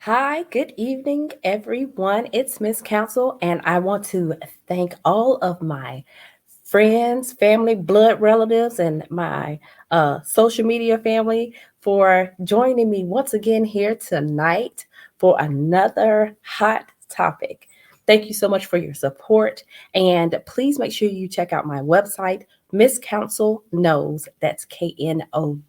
Hi, good evening, everyone. It's Miss Council, and I want to thank all of my friends, family, blood relatives, and my social media family for joining me once again here tonight for another hot topic. Thank you so much for your support, and please make sure you check out my website, Miss Council Knows. That's KNOWS.com,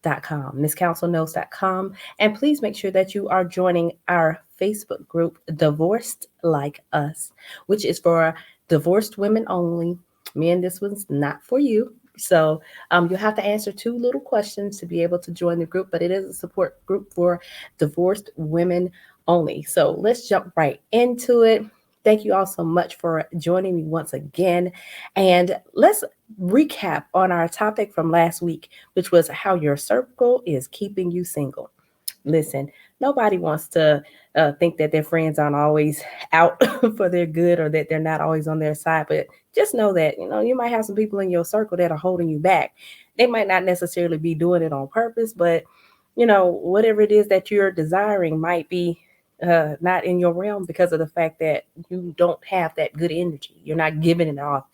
MissCouncilKnows.com. And please make sure that you are joining our Facebook group, Divorced Like Us, which is for divorced women only. Men, this one's not for you. So you'll have to answer two little questions to be able to join the group, but it is a support group for divorced women only. So let's jump right into it. Thank you all so much for joining me once again. And let's recap on our topic from last week, which was how your circle is keeping you single. Listen, nobody wants to think that their friends aren't always out for their good or that they're not always on their side. But just know that, you might have some people in your circle that are holding you back. They might not necessarily be doing it on purpose, but, whatever it is that you're desiring might be not in your realm because of the fact that you don't have that good energy. You're not giving it off.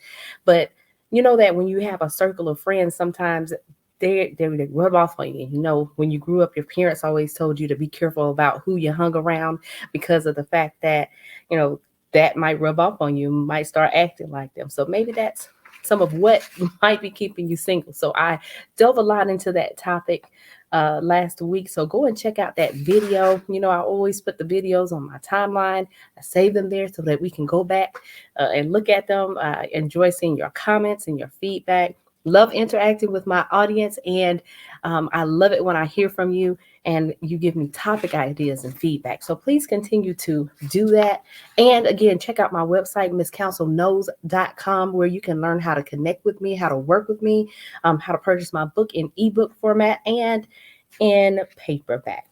But you know that when you have a circle of friends, sometimes they rub off on you. When you grew up, your parents always told you to be careful about who you hung around because of the fact that, you know, that might rub off on you, might start acting like them. So maybe that's some of what might be keeping you single. So I delve a lot into that topic last week. So go and check out that video. I always put the videos on my timeline. I save them there so that we can go back and look at them. I enjoy seeing your comments and your feedback. Love interacting with my audience, and I love it when I hear from you and you give me topic ideas and feedback. So please continue to do that. And again, check out my website, MissCouncilKnows.com, where you can learn how to connect with me, how to work with me, how to purchase my book in ebook format and in paperback.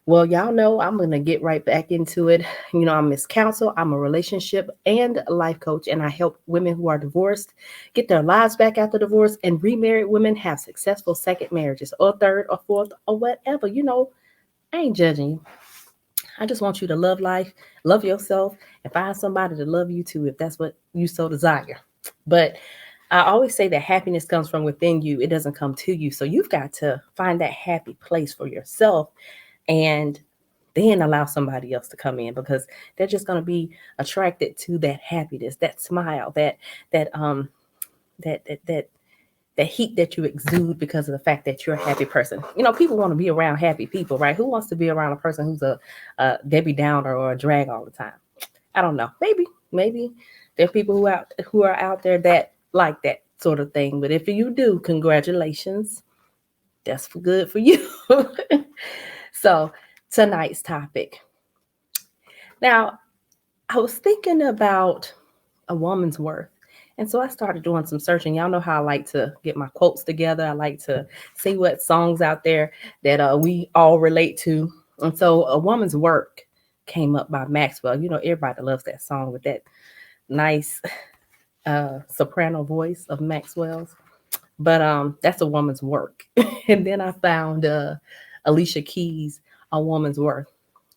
Well, y'all know I'm going to get right back into it. I'm Miss Counsel. I'm a relationship and life coach, and I help women who are divorced get their lives back after divorce, and remarried women have successful second marriages or third or fourth or whatever. I ain't judging you. I just want you to love life, love yourself, and find somebody to love you too if that's what you so desire. But I always say that happiness comes from within you, it doesn't come to you. So you've got to find that happy place for yourself and then allow somebody else to come in because they're just going to be attracted to that happiness, that smile, that that that that that heat that you exude because of the fact that you're a happy person. People want to be around happy people, right? Who wants to be around a person who's a Debbie Downer or a drag all the time? I don't know. Maybe there are people who are out there that like that sort of thing. But if you do, congratulations. That's for good for you. So tonight's topic. Now, I was thinking about a woman's worth. And so I started doing some searching. Y'all know how I like to get my quotes together. I like to see what songs out there that we all relate to. And so A Woman's Work came up by Maxwell. Everybody loves that song with that nice soprano voice of Maxwell's. But that's A Woman's Work. And then I found Alicia Keys' A Woman's Worth.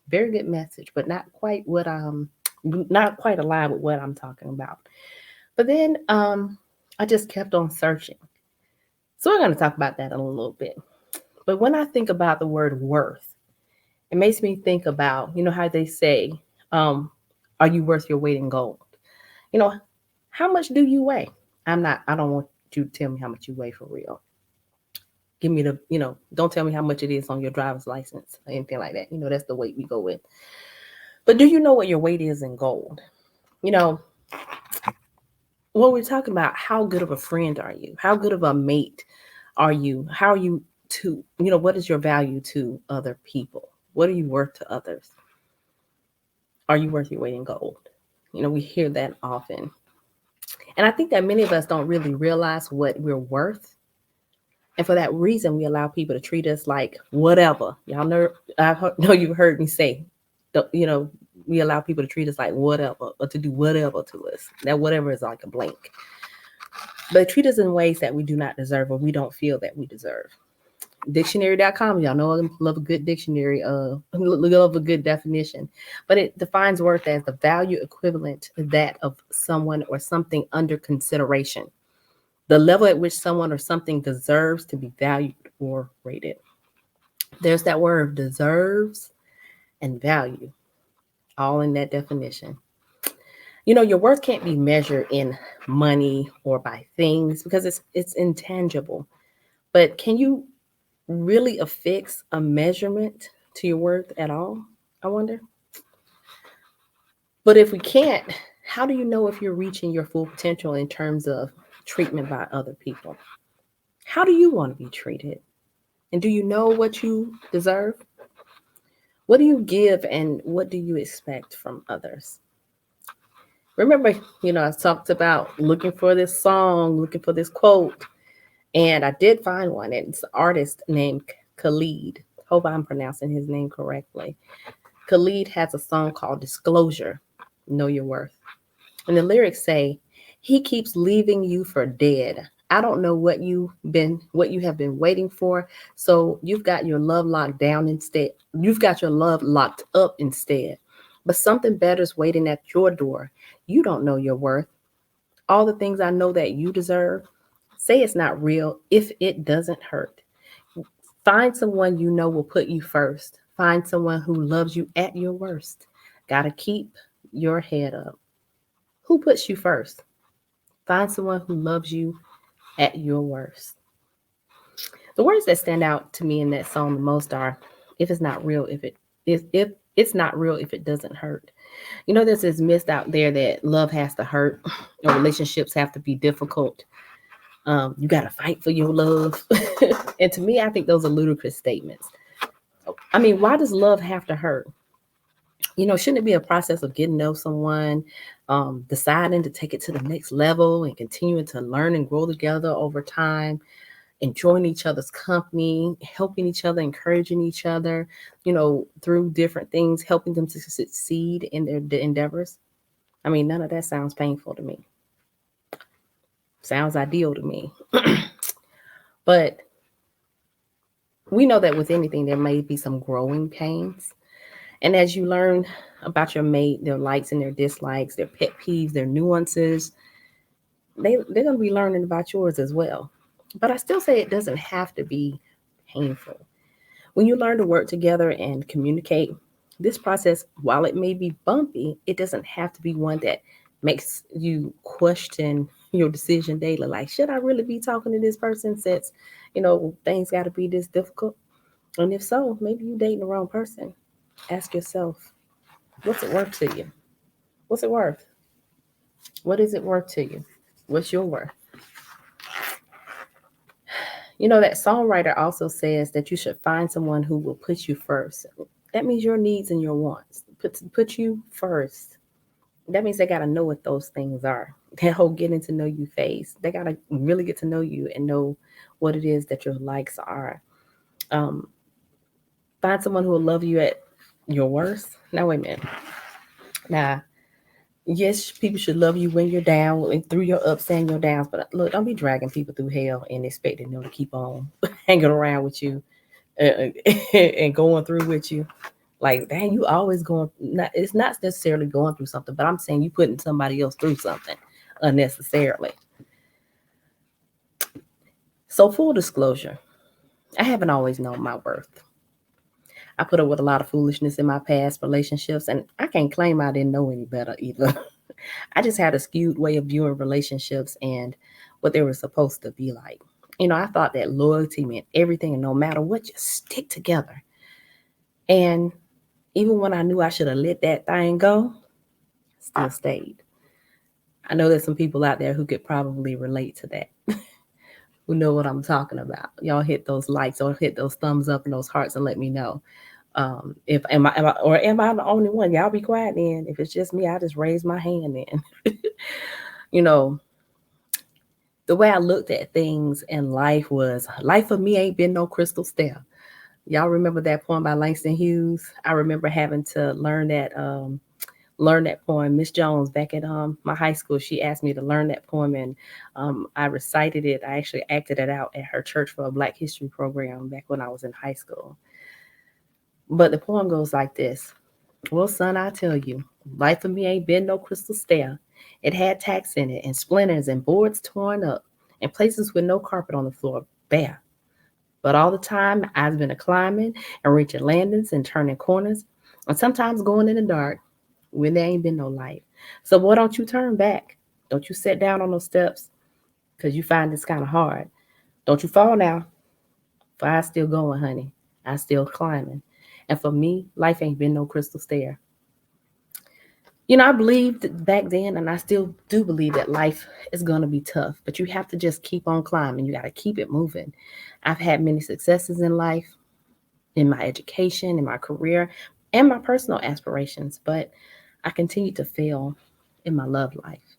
Very good message, but not quite aligned with what I'm talking about. But then I just kept on searching. So we're going to talk about that in a little bit. But when I think about the word worth, it makes me think about, how they say, are you worth your weight in gold? You know, how much do you weigh? I don't want you to tell me how much you weigh for real. Give me don't tell me how much it is on your driver's license or anything like that. That's the weight we go with. But do you know what your weight is in gold? You know, when we're talking about how good of a friend are you? How good of a mate are you? How are you what is your value to other people? What are you worth to others? Are you worth your weight in gold? We hear that often. And I think that many of us don't really realize what we're worth. And for that reason, we allow people to treat us like whatever. Y'all know, know you've heard me say, we allow people to treat us like whatever or to do whatever to us. That whatever is like a blank. But treat us in ways that we do not deserve or we don't feel that we deserve. Dictionary.com. Y'all know I love a good dictionary, love a good definition. But it defines worth as the value equivalent to that of someone or something under consideration. The level at which someone or something deserves to be valued or rated. There's that word deserves and value, all in that definition. Your worth can't be measured in money or by things because it's intangible. But can you really affix a measurement to your worth at all? I wonder. But if we can't, how do you know if you're reaching your full potential in terms of treatment by other people? How do you want to be treated? And do you know what you deserve? What do you give and what do you expect from others? Remember, I talked about looking for this song, looking for this quote, and I did find one. It's an artist named Khalid. Hope I'm pronouncing his name correctly. Khalid has a song called Disclosure, Know Your Worth. And the lyrics say, he keeps leaving you for dead. I don't know what you have been waiting for. So you've got your love locked down instead. You've got your love locked up instead. But something better is waiting at your door. You don't know your worth. All the things I know that you deserve. Say it's not real if it doesn't hurt. Find someone you know will put you first. Find someone who loves you at your worst. Gotta keep your head up. Who puts you first? Find someone who loves you at your worst. The words that stand out to me in that song the most are if it's not real, if it's not real if it doesn't hurt. There's this myth out there that love has to hurt or relationships have to be difficult. You gotta fight for your love. And to me, I think those are ludicrous statements. I mean, why does love have to hurt? Shouldn't it be a process of getting to know someone, deciding to take it to the next level and continuing to learn and grow together over time, enjoying each other's company, helping each other, encouraging each other, through different things, helping them to succeed in their endeavors? I mean, none of that sounds painful to me. Sounds ideal to me. But we know that with anything, there may be some growing pains. And as you learn about your mate, their likes and their dislikes, their pet peeves, their nuances, they're going to be learning about yours as well. But I still say it doesn't have to be painful. When you learn to work together and communicate, this process, while it may be bumpy, it doesn't have to be one that makes you question your decision daily. Like, should I really be talking to this person since, things got to be this difficult? And if so, maybe you're dating the wrong person. Ask yourself, what's it worth to you? What's it worth? What is it worth to you? What's your worth? That songwriter also says that you should find someone who will put you first. That means your needs and your wants. Put you first. That means they got to know what those things are. That whole getting to know you phase. They got to really get to know you and know what it is that your likes are. Um, Find someone who will love you at your worst. Now, wait a minute. Now, yes, people should love you when you're down and through your ups and your downs. But look, don't be dragging people through hell and expecting them to keep on hanging around with you and going through with you. Like, dang, you always going. It's not necessarily going through something, but I'm saying you putting somebody else through something unnecessarily. So, full disclosure, I haven't always known my worth. I put up with a lot of foolishness in my past relationships, and I can't claim I didn't know any better either. I just had a skewed way of viewing relationships and what they were supposed to be like. I thought that loyalty meant everything, and no matter what, just stick together. And even when I knew I should have let that thing go, still stayed. I know there's some people out there who could probably relate to that, who know what I'm talking about. Y'all hit those likes or hit those thumbs up and those hearts and let me know. If am I the only one? Y'all be quiet then. If it's just me, I just raise my hand then. you know, the way I looked at things in life was life for me ain't been no crystal stair. Y'all remember that poem by Langston Hughes? I remember having to learn that learn that poem. Miss Jones back at my high school, she asked me to learn that poem, and I recited it. I actually acted it out at her church for a Black History program back when I was in high school. But the poem goes like this. Well, son, I tell you, life for me ain't been no crystal stair. It had tacks in it and splinters and boards torn up and places with no carpet on the floor, bare. But all the time, I've been a climbing and reaching landings and turning corners and sometimes going in the dark when there ain't been no light. So why don't you turn back? Don't you sit down on those steps because you find it's kind of hard. Don't you fall now, for I still going, honey. I still climbing. And for me, life ain't been no crystal stair. I believed back then, and I still do believe that life is going to be tough, but you have to just keep on climbing. You got to keep it moving. I've had many successes in life, in my education, in my career, and my personal aspirations, but I continue to fail in my love life.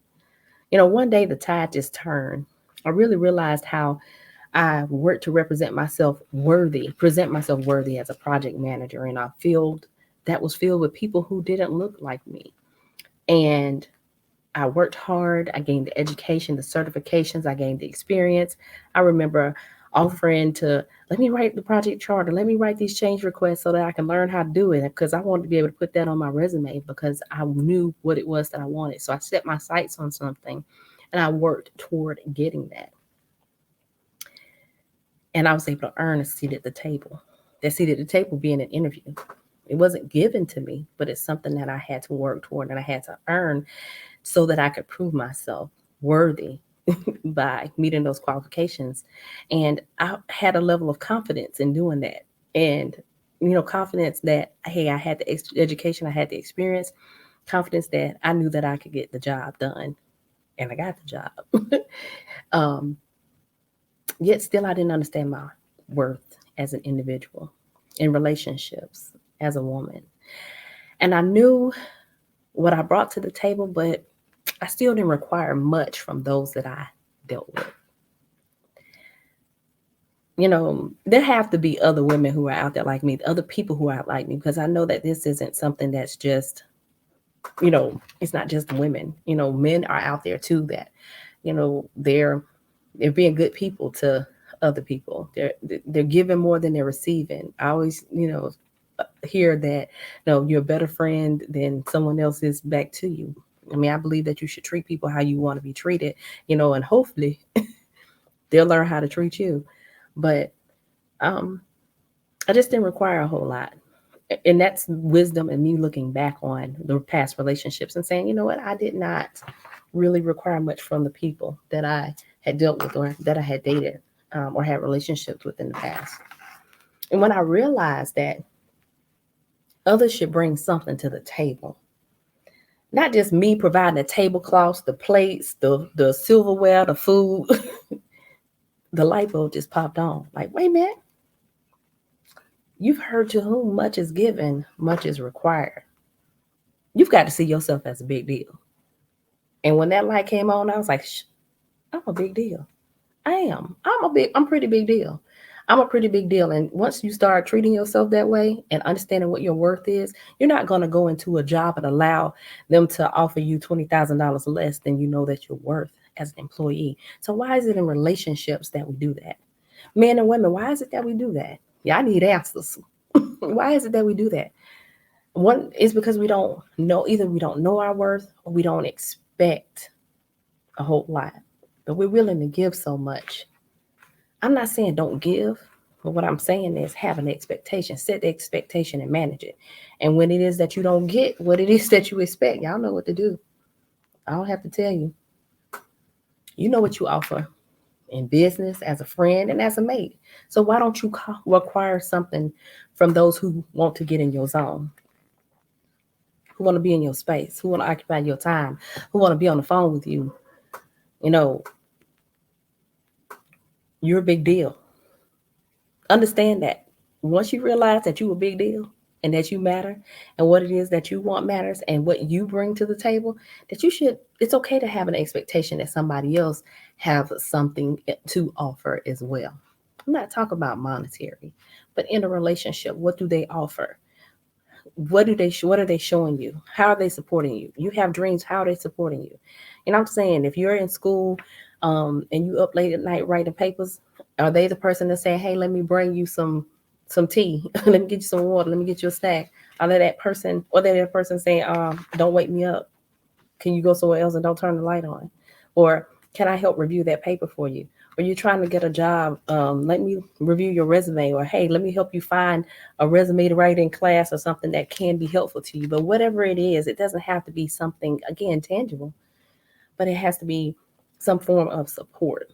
One day the tide just turned. I really realized how I worked to represent myself worthy, present myself worthy as a project manager in a field that was filled with people who didn't look like me. And I worked hard. I gained the education, the certifications, I gained the experience. I remember offering to let me write the project charter, let me write these change requests so that I can learn how to do it because I wanted to be able to put that on my resume because I knew what it was that I wanted. So I set my sights on something and I worked toward getting that. And I was able to earn a seat at the table. That seat at the table being an interview. It wasn't given to me, but it's something that I had to work toward and I had to earn so that I could prove myself worthy by meeting those qualifications. And I had a level of confidence in doing that. And, confidence that, hey, I had the education, I had the experience, confidence that I knew that I could get the job done. And I got the job. um, Yet still, I didn't understand my worth as an individual in relationships as a woman. And I knew what I brought to the table, but I still didn't require much from those that I dealt with. There have to be other women who are out there like me, other people who are out like me, because I know that this isn't something that's just, it's not just women. Men are out there too that, they're being good people to other people. They're giving more than they're receiving. I always, hear that, you're a better friend than someone else is back to you. I mean, I believe that you should treat people how you want to be treated, and hopefully they'll learn how to treat you. But um, I just didn't require a whole lot. And that's wisdom and me looking back on the past relationships and saying, you know what, I did not really require much from the people that I had dealt with or that I had dated or had relationships with in the past. And when I realized that others should bring something to the table, not just me providing the tablecloths, the plates, the silverware, the food, the light bulb just popped on. Like, wait a minute, you've heard to whom much is given, much is required. You've got to see yourself as a big deal. And when that light came on, I was like, I'm a big deal. I am. I'm a pretty big deal. I'm a pretty big deal. And once you start treating yourself that way and understanding what your worth is, you're not going to go into a job and allow them to offer you $20,000 less than you know that you're worth as an employee. So why is it in relationships that we do that? Men and women, why is it that we do that? Yeah, I need answers. Why is it that we do that? One is because we don't know, either we don't know our worth or we don't expect a whole lot, but we're willing to give so much. I'm not saying don't give, but what I'm saying is have an expectation, set the expectation and manage it. And when it is that you don't get what it is that you expect, y'all know what to do. I don't have to tell you. You know what you offer in business, as a friend, and as a mate. So why don't you require something from those who want to get in your zone, who want to be in your space, who want to occupy your time, who want to be on the phone with you? You know, you're a big deal. Understand that once you realize that you're a big deal and that you matter and what it is that you want matters and what you bring to the table, that you should, it's okay to have an expectation that somebody else have something to offer as well. I'm not talking about monetary, but in a relationship, what do they offer? what are they showing you? How are they supporting you? You have dreams, how are they supporting you? You know what I'm saying? If you're in school and you up late at night writing papers, are they the person that's saying, hey, let me bring you some tea, let me get you some water, let me get you a snack? Are they that person, or they that person saying, don't wake me up, can you go somewhere else and don't turn the light on? Or can I help review that paper for you? Or you're trying to get a job, let me review your resume. Or hey, let me help you find a resume to write in class or something that can be helpful to you. But whatever it is, it doesn't have to be something, again, tangible, but it has to be some form of support.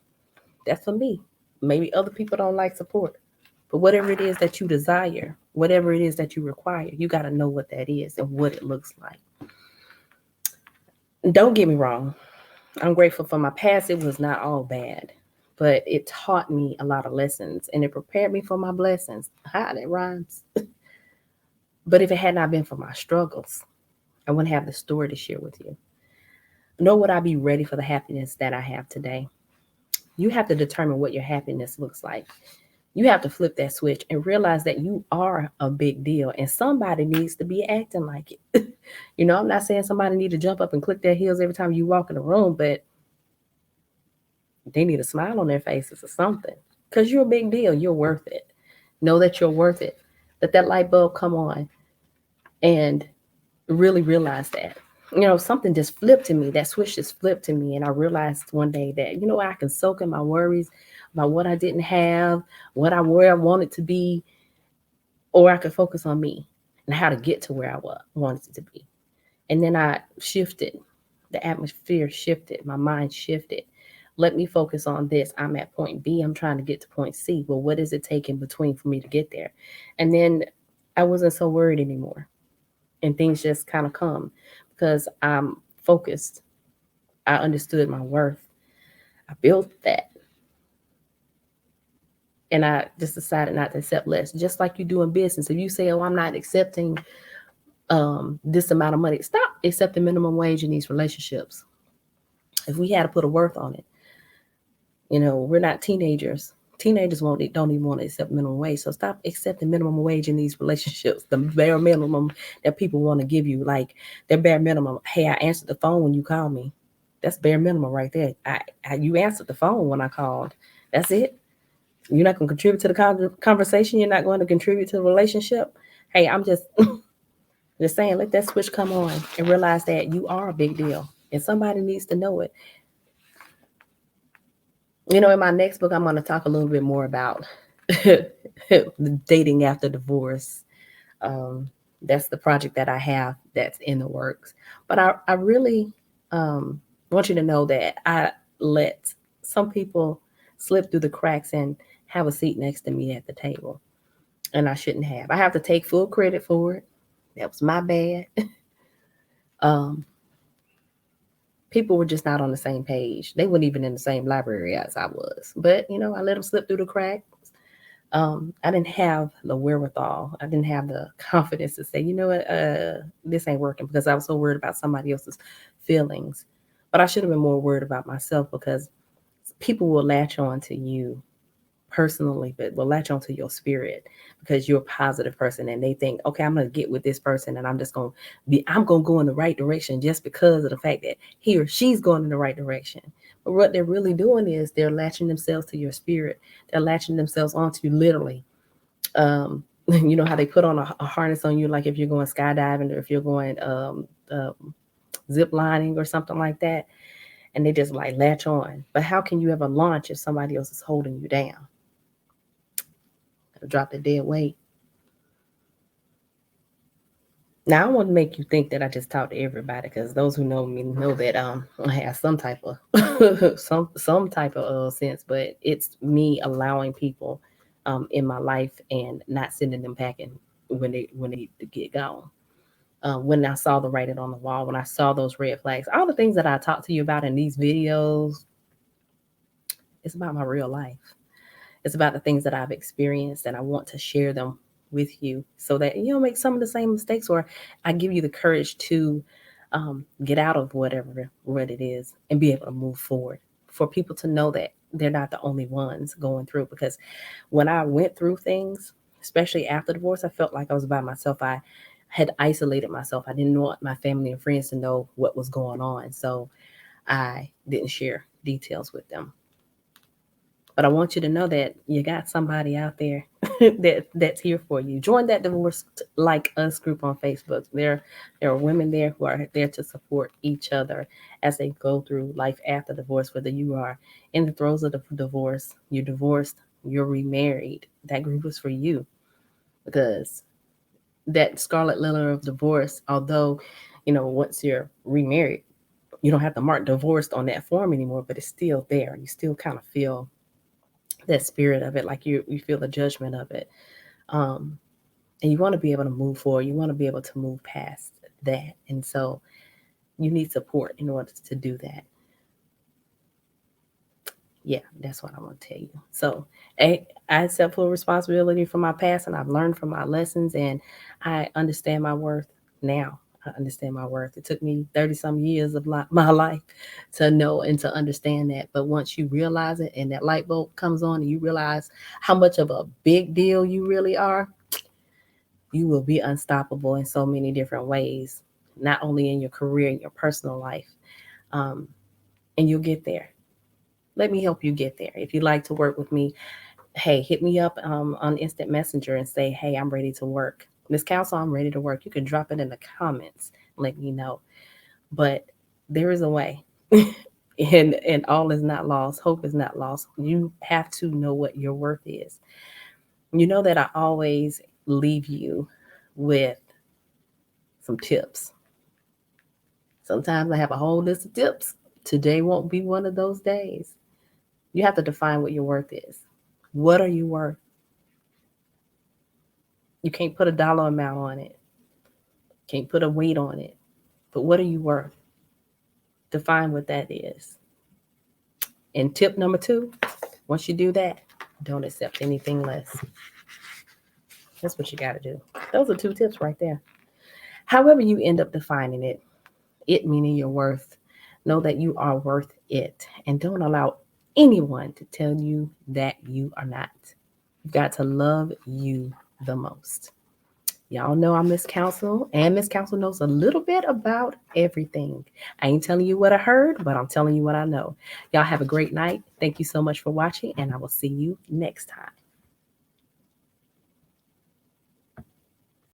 That's for me. Maybe other people don't like support, but whatever it is that you desire, whatever it is that you require, you got to know what that is and what it looks like. Don't get me wrong, I'm grateful for my past. It was not all bad, but it taught me a lot of lessons and it prepared me for my blessings. Hi, that rhymes. But if it had not been for my struggles, I wouldn't have the story to share with you. Nor would I be ready for the happiness that I have today. You have to determine what your happiness looks like. You have to flip that switch and realize that you are a big deal and somebody needs to be acting like it. I'm not saying somebody need to jump up and click their heels every time you walk in the room, but they need a smile on their faces or something, because you're a big deal. You're worth it. Know that you're worth it. Let that light bulb come on and really realize that. Something just flipped to me. That switch just flipped to me. And I realized one day that, I can soak in my worries about what I didn't have, where I wanted to be, or I could focus on me and how to get to where I wanted it to be. And then I shifted. The atmosphere shifted. My mind shifted. Let me focus on this. I'm at point B. I'm trying to get to point C. Well, what is it taking between for me to get there? And then I wasn't so worried anymore. And things just kind of come because I'm focused. I understood my worth. I built that. And I just decided not to accept less. Just like you do in business. If you say, oh, I'm not accepting this amount of money, stop accepting minimum wage in these relationships. If we had to put a worth on it, we're not teenagers. Teenagers don't even want to accept minimum wage. So stop accepting minimum wage in these relationships. The bare minimum that people want to give you, like their bare minimum. Hey, I answered the phone when you called me. That's bare minimum right there. You answered the phone when I called. That's it. You're not going to contribute to the conversation. You're not going to contribute to the relationship. Hey, I'm just saying, let that switch come on and realize that you are a big deal and somebody needs to know it. In my next book, I'm going to talk a little bit more about dating after divorce. Um, that's the project that I have that's in the works. But I really want you to know that I let some people slip through the cracks and have a seat next to me at the table. And I shouldn't have. I have to take full credit for it. That was my bad. um, People were just not on the same page. They weren't even in the same library as I was. But, I let them slip through the cracks. I didn't have the wherewithal. I didn't have the confidence to say, you know what, this ain't working, because I was so worried about somebody else's feelings. But I should have been more worried about myself, because people will latch on to you personally, but will latch onto your spirit because you're a positive person and they think, okay, I'm gonna get with this person and I'm gonna go in the right direction just because of the fact that he or she's going in the right direction. But what they're really doing is they're latching themselves to your spirit. They're latching themselves onto you literally. You know how they put on a harness on you, like if you're going skydiving or if you're going zip lining or something like that, and they just like latch on. But how can you ever launch if somebody else is holding you down? Drop the dead weight. Now I want to make you think that I just talk to everybody, because those who know me know that I have some type of some type of sense, but it's me allowing people in my life and not sending them packing when they need to get gone. When I saw the writing on the wall, when I saw those red flags, all the things that I talked to you about in these videos, it's about my real life. It's about the things that I've experienced, and I want to share them with you so that you don't make some of the same mistakes, or I give you the courage to get out of whatever what it is and be able to move forward. For people to know that they're not the only ones going through. Because when I went through things, especially after divorce, I felt like I was by myself. had isolated myself. I didn't want my family and friends to know what was going on. So I didn't share details with them. But I want you to know that you got somebody out there that's here for you. Join that Divorced Like Us group on Facebook. There are women there who are there to support each other as they go through life after divorce, whether you are in the throes of the divorce, you're divorced, you're remarried. That group is for you because that scarlet letter of divorce, although, once you're remarried, you don't have to mark divorced on that form anymore, but it's still there. You still kind of feel that spirit of it, like you feel the judgment of it. Um, and you want to be able to move forward. You want to be able to move past that. And so you need support in order to do that. Yeah, that's what I want to tell you. So I accept full responsibility for my past and I've learned from my lessons and I understand my worth now. I understand my worth. It took me 30 some years of my life to know and to understand that. But once you realize it and that light bulb comes on and you realize how much of a big deal you really are, you will be unstoppable in so many different ways, not only in your career, in your personal life. Um, and you'll get there. Let me help you get there. If you'd like to work with me, hey, hit me up on Instant Messenger and say, hey, I'm ready to work. Miss Council, I'm ready to work. You can drop it in the comments. Let me know. But there is a way. And all is not lost. Hope is not lost. You have to know what your worth is. You know that I always leave you with some tips. Sometimes I have a whole list of tips. Today won't be one of those days. You have to define what your worth is. What are you worth? You can't put a dollar amount on it, can't put a weight on it. But what are you worth? Define what that is. And tip number 2, once you do that, don't accept anything less. That's what you got to do. Those are 2 tips right there. However, you end up defining it meaning your worth, know that you are worth it. And don't allow anyone to tell you that you are not. You've got to love you the most. Y'all know I'm Miss Council, and Miss Council knows a little bit about everything. I ain't telling you what I heard, but I'm telling you what I know. Y'all have a great night. Thank you so much for watching, and I will see you next time.